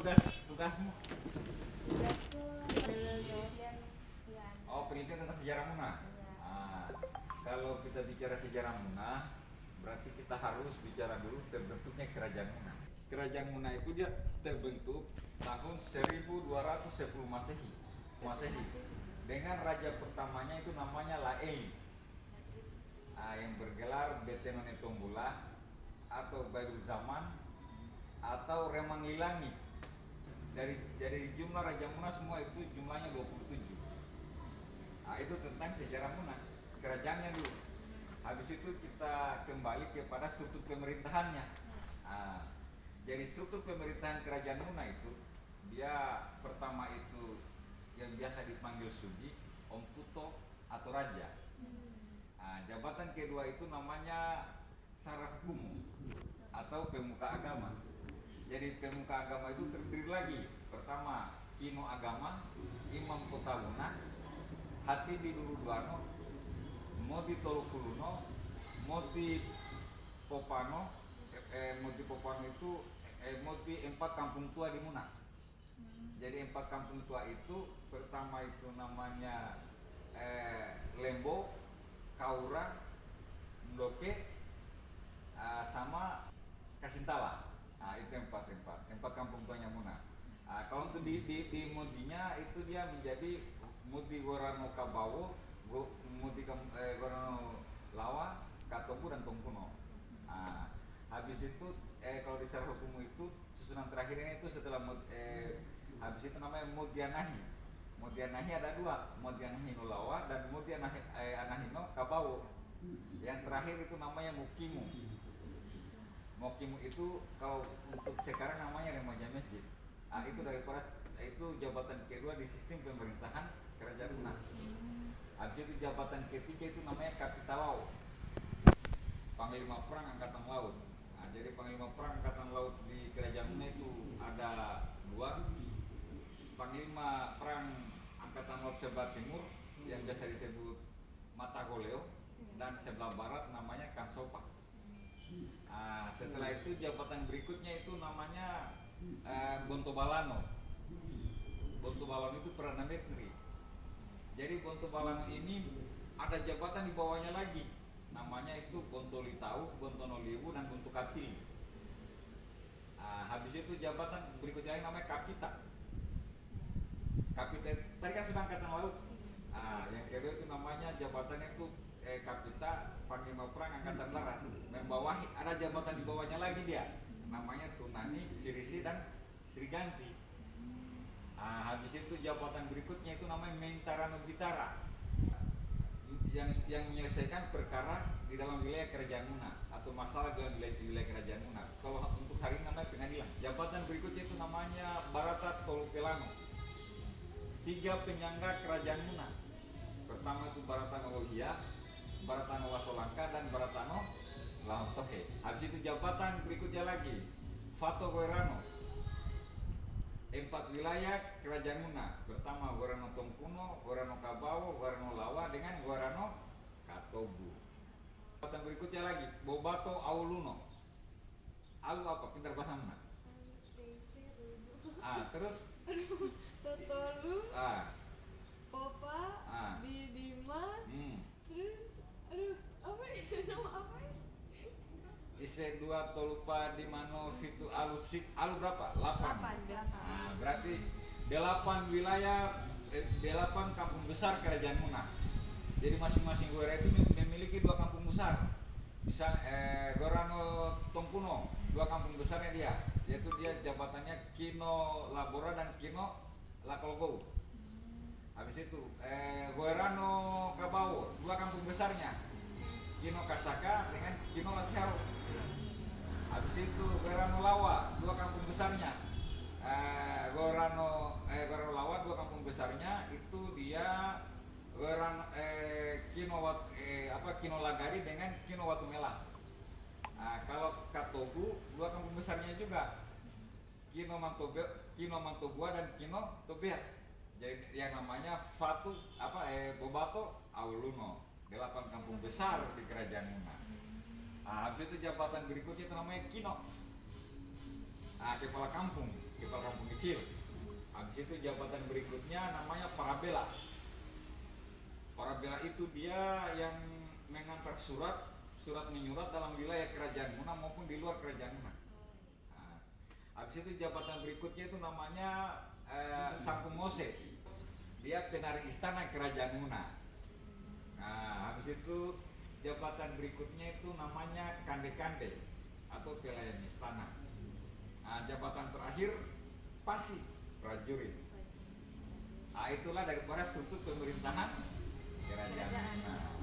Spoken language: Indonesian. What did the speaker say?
tugasmu? Tugasku penelitian ya. Oh, penelitian tentang sejarah Muna. Iya. Kalau kita bicara sejarah Muna, berarti kita harus bicara dulu terbentuknya kerajaan Muna. Kerajaan Muna itu dia terbentuk tahun 1210 Masehi. Dengan raja pertamanya itu namanya Laeli. Yang bergelar Betenone Tombula atau Bayu Zaman atau Remangilangi. Dari jumlah Raja Muna semua itu jumlahnya 27. Itu tentang sejarah Muna, kerajaannya dulu. Habis itu kita kembali kepada struktur pemerintahannya. Jadi struktur pemerintahan kerajaan Muna itu, dia pertama itu yang biasa dipanggil Sugi, Om Puto atau Raja. Jabatan kedua itu namanya Sarahukumu atau pemuka agama. Jadi pemuka agama itu terdiri lagi. Pertama, Kino Agama, Imam Kota Muna, Hatibi Duruduano, Moti Tolufuluno, Moti Popano. Moti Popano itu Moti 4 kampung tua di Muna. Jadi 4 kampung tua itu pertama itu namanya Lembo, Kaura, Mloke, sama Kasintala. Itu empat kampung tuanya Muna. Kalau untuk di Modinya itu dia menjadi Modi Gorano Kabawo, Modi Gorano Lawa, Katobu dan Tongkuno. Habis itu kalau di Sarahukumu itu susunan terakhirnya itu setelah habis itu namanya Modianahi. Modianahi ada 2, Modianahi no Lawa dan Modianahi no Kabawo. Yang terakhir itu namanya Mukimu. Mokimu itu kalau untuk sekarang namanya remaja masjid. Itu itu jabatan kedua di sistem pemerintahan kerajaan Muna. Habis itu jabatan ketiga itu namanya Kapitawao, Panglima Perang Angkatan Laut. Jadi Panglima Perang Angkatan Laut di kerajaan Muna itu ada 2, Panglima Perang Angkatan Laut sebelah timur yang biasa disebut Matagoleo dan sebelah barat namanya Kansopa. Setelah itu jabatan berikutnya itu namanya Bontobalano. Bontobalano itu Perdana Menteri. Jadi Bontobalano ini ada jabatan di bawahnya lagi. Namanya itu Bontolitau, Bontonoliwu dan Bontokapil. Habis itu jabatan berikutnya lagi namanya Kapita. Kapita tadi kan sudah angkatan laut. Yang kedua itu namanya jabatannya itu Kapita Panglima Perang Angkatan Darat. Membawahi ada jabatan di bawahnya lagi dia. Namanya Tunani, Firisi dan Sriganti. Habis itu jabatan berikutnya itu namanya Mentarano Bitara. Yang menyelesaikan perkara di dalam wilayah kerajaan Muna atau masalah dalam wilayah kerajaan Muna. Kalau untuk hari ini namanya pengadilan. Jabatan berikutnya itu namanya Barata Tolupelano. 3 penyangga kerajaan Muna. Pertama itu Baratano Lohia, Baratano Wasolangka dan Baratano Lahotohe. Habis itu jabatan berikutnya lagi Fato Guerano. 4 wilayah kerajaan Muna. Pertama Guerano Tongkuno, Guerano Kabawo, Guerano Lawa dengan Guerano Katobu. Jabatan berikutnya lagi Bobato Auluno. Alu apa? Pintar bahasa Muna. Terus Totolu, Popa, Didima, terus apa itu nama apa ya? Ise 2 Tolupa di Mano Fitu Alusik. Alu berapa? 8. Berarti 8 wilayah 8 kampung besar kerajaan Muna. Jadi masing-masing daerah itu memiliki 2 kampung besar. Misal Gorano Tongkuno 2 kampung besarnya dia, yaitu dia jabatannya Kino Labora dan Kino Lakolgo. Habis itu Guerano Kabawo 2 kampung besarnya, Kino Kasaka dengan Kino Lascaro. Habis itu Guerano Lawa 2 kampung besarnya, Guerano Lawa 2 kampung besarnya itu dia Kino Lagari dengan Kino Watumela. Kalau Katobu 2 kampung besarnya juga, Kino Mantobua dan Kino Tobea. Jadi yang namanya Bobato Auluno. 8 kampung besar di kerajaan Muna. Habis itu jabatan berikutnya itu namanya Kino. kepala kampung kecil. Habis itu jabatan berikutnya namanya parabela. Parabela itu dia yang mengantar surat menyurat dalam wilayah kerajaan Muna maupun di luar kerajaan Muna. Nah, habis itu jabatan berikutnya itu namanya Sapu Mose. Dia penari istana kerajaan Muna. Nah, habis itu jabatan berikutnya itu namanya kande-kande atau pelayan istana. Nah, jabatan terakhir pasi, prajurit. Nah, itulah daripada struktur pemerintahan kerajaan Muna.